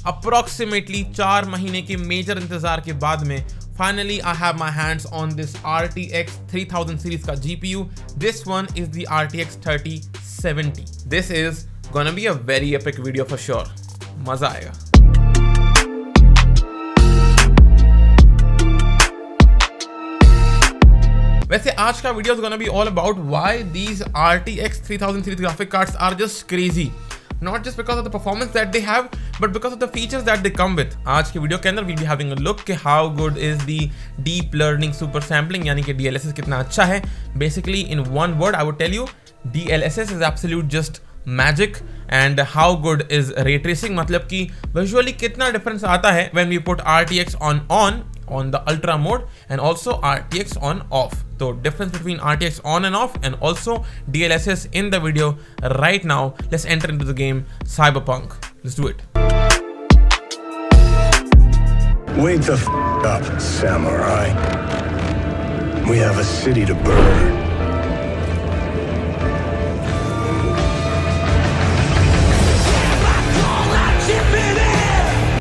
Approximately 4 महीने के major इंतजार के बाद में finally I have my hands on this RTX 3000 series का GPU. This one is the RTX 3070. This is gonna be a very epic video for sure. मजा आएगा. वैसे आज का video is gonna be all about why these RTX 3000 series graphic cards are just crazy. Not just because of the performance that they have, but because of the features that they come with. आज के video के अंदर we'll be having a look कि how good is the deep learning super sampling यानी कि DLSS कितना अच्छा है. Basically in one word I would tell you DLSS is absolute just magic. And how good is ray tracing, मतलब कि visually कितना difference आता है when we put RTX on the ultra mode and also RTX on off. So difference between RTX on and off and also DLSS in the video right now. Let's enter into the game Cyberpunk. Let's do it. Wake the up, samurai. We have a city to burn.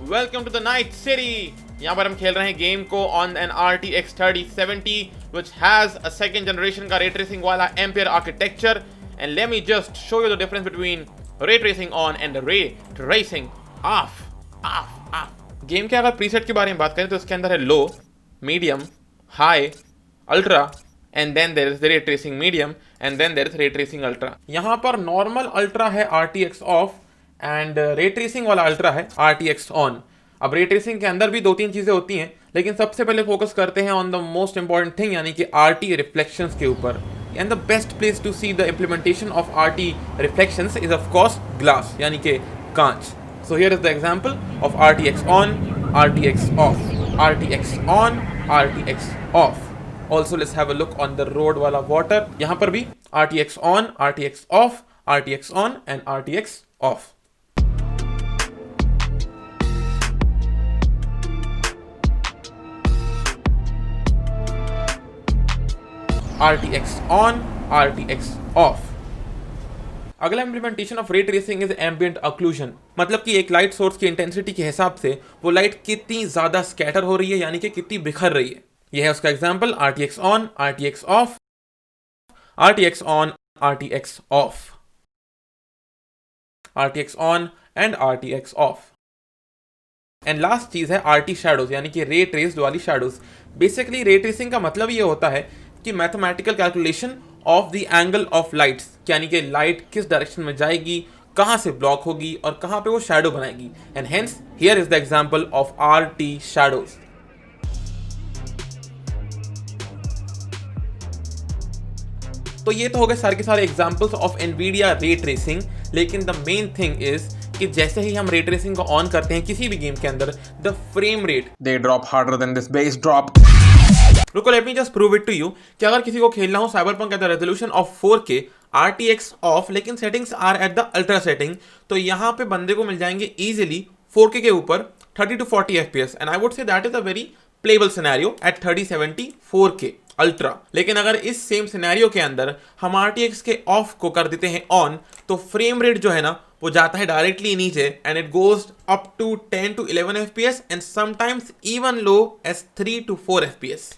Welcome to the Night City. यहाँ पर हम खेल रहे हैं game को on an RTX 3070 which has a second generation का ray tracing वाला Ampere architecture, and let me just show you the difference between ray tracing on and ray tracing off. Game के अगर प्रीसेट के बारे में बात करें तो इसके अंदर है low, medium, high, ultra and then there is the ray tracing medium and then there is ray tracing ultra. यहाँ पर नॉर्मल अल्ट्रा है RTX off and ray tracing वाला अल्ट्रा है RTX ऑन. अब रे ट्रेसिंग के अंदर भी 2-3 चीजें होती हैं, लेकिन सबसे पहले फोकस करते हैं on the most important thing यानी कि RT रिफ्लेक्शंस के ऊपर. And the best place to see the implementation of RT reflections is of course glass यानी कि कांच. So here is the example of RTX on, RTX off, RTX on, RTX off. Also let's have a look on the road वाला water. यहाँ पर भी RTX on, RTX off, RTX on and RTX off. RTX on, RTX off. अगला implementation of ray tracing is ambient occlusion, मतलब कि एक light source की intensity के हिसाब से वो लाइट कितनी ज्यादा स्कैटर हो रही है यानी कि कितनी बिखर रही है. यह है उसका example RTX on, RTX off, RTX on, RTX off, RTX on and RTX off. And last चीज है RT शैडोज यानी कि रे ट्रेस्ड वाली शैडोज. बेसिकली रे ट्रेसिंग का मतलब ये होता है कि mathematical calculation of the angle of lights, यानी कि लाइट किस डायरेक्शन में जाएगी, कहां से ब्लॉक होगी और कहां पे वो शैडो बनाएगी. And hence here is the example of RT shadows. तो ये तो हो गए सारे के सारे examples of Nvidia ray tracing. लेकिन द मेन थिंग इज कि जैसे ही हम रे ट्रेसिंग को ऑन करते हैं किसी भी गेम के अंदर, the frame rate they drop harder than this base drop. रुको, let me just prove it to you कि अगर किसी को खेलना हो Cyberpunk at the resolution of 4K, RTX off, लेकिन settings are at the ultra setting, तो यहाँ पे बंदे को मिल जाएंगे इजीली 4K के ऊपर 30 to 40 FPS. And I would say that is a very playable scenario at 3070 4K ultra. लेकिन अगर इस सेम सिनेरियो के अंदर हम RTX के ऑफ को कर देते हैं ऑन, तो फ्रेम रेट जो है ना वो जाता है डायरेक्टली नीचे and it goes up to 10 to 11 FPS and sometimes even low as 3 to 4 FPS.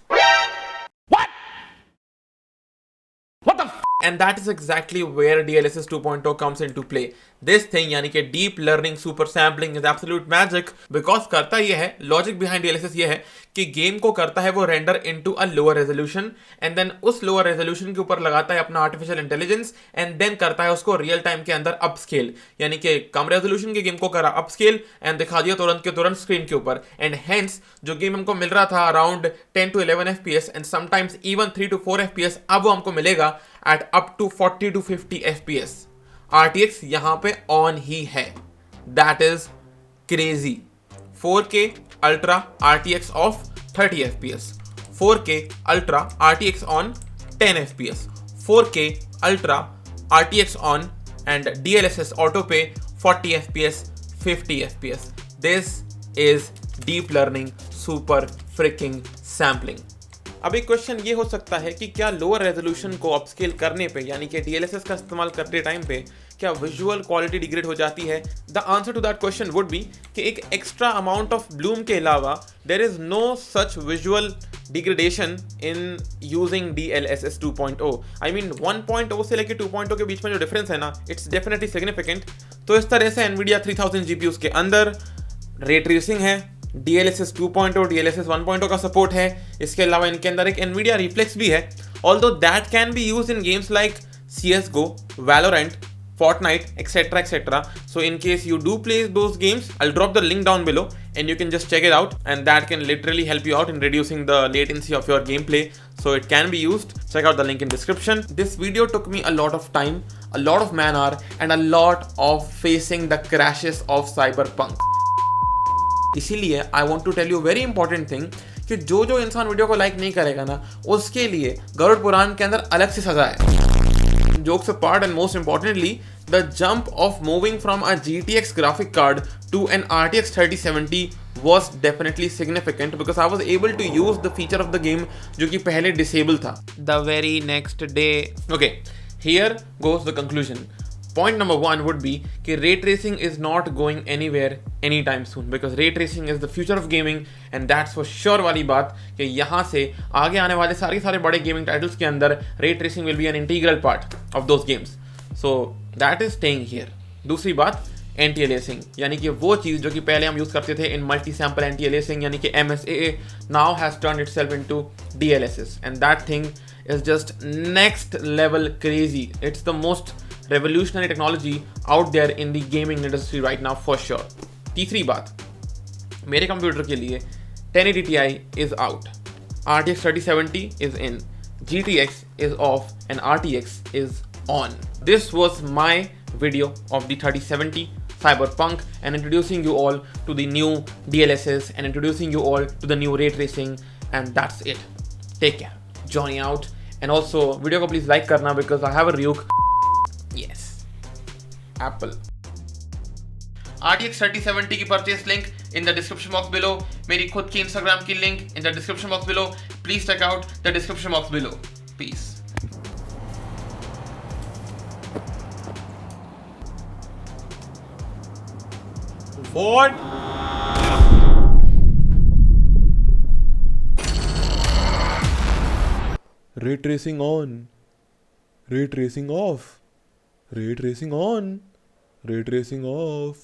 And that is exactly where DLSS 2.0 comes into play. This thing यानी कि deep learning super sampling is absolute magic because करता ये है, logic behind DLSS ये है कि game को करता है वो render into a lower resolution and then उस lower resolution के ऊपर लगाता है अपना artificial intelligence and then करता है उसको real time के अंदर upscale, यानी कि कम resolution के गेम को करा upscale and दिखा दिया तुरंत के तुरंत स्क्रीन के ऊपर. And hence जो गेम हमको मिल रहा था around 10 to 11 FPS and sometimes even 3 to 4 FPS, अब वो हमको मिलेगा at up to 40 to 50 FPS. RTX यहां पे ऑन ही है. That is crazy. 4K Ultra RTX off 30 FPS. 4K Ultra RTX on 10 FPS. 4K Ultra RTX on and DLSS auto pay 40 FPS, 50 FPS. This is deep learning super freaking sampling. अब एक question ये हो सकता है कि क्या lower resolution को upscale करने पे यानी कि DLSS का इस्तेमाल करते टाइम पे क्या विजुअल क्वालिटी डिग्रेड हो जाती है? The answer to that question would be कि एक एक्स्ट्रा अमाउंट ऑफ ब्लूम के अलावा there is no such visual degradation in using DLSS 2.0. I mean 1.0 से लेकर 2.0 के बीच में जो डिफरेंस है ना, इट्स डेफिनेटली सिग्निफिकेंट. तो इस तरह से NVIDIA 3000 GPUs के अंदर रे ट्रेसिंग है, DLSS 2.0, DLSS 1.0 का सपोर्ट है. इसके अलावा इनके अंदर एक NVIDIA Reflex भी है, although that can be used in games like CSGO, Valorant, Fortnite, etc. etc. So in case you do play those games, I'll drop the link down below and you can just check it out, and that can literally help you out in reducing the latency of your gameplay. So it can be used. Check out the link in description. This video took me a lot of time, a lot of man hour, and a lot of facing the crashes of Cyberpunk. इसीलिए I want to tell you very important thing कि जो इंसान video को like नहीं करेगा ना, उसके लिए गरुड़ पुराण के अंदर अलग से सजा है. Jokes apart and most importantly, the jump of moving from a GTX graphic card to an RTX 3070 was definitely significant because I was able to use the feature of the game जो कि पहले disable था. The very next day. Okay, here goes the conclusion. Point number one would be कि ray tracing is not going anywhere anytime soon because ray tracing is the future of gaming and that's for sure वाली बात कि यहाँ से आगे आने वाले सारे बड़े गेमिंग टाइटल्स के अंदर ray tracing will be an integral part of those games. So that is staying here. दूसरी बात, एंटी-अलियासिंग यानी कि वो चीज़ जो कि पहले हम यूज़ करते थे इन मल्टी सैम्पल एंटी-अलियासिंग यानी कि MSAA now has turned itself into DLSS and that thing is just next level crazy. It's the most revolutionary technology out there in the gaming industry right now for sure. तीसरी बात, मेरे computer के लिए 1080 Ti is out, RTX 3070 is in, GTX is off and RTX is on. This was my video of the 3070 Cyberpunk and introducing you all to the new DLSS and introducing you all to the new ray tracing, and that's it. Take care, Johnny out, and also video को please like करना because I have a Ryuk. Yes, Apple. RTX 3070 की purchase link in the description box below. मेरी खुद की Instagram की link in the description box below. Please check out the description box below. Peace. What? Ray tracing on. Ray tracing off. Ray tracing on. Ray tracing off.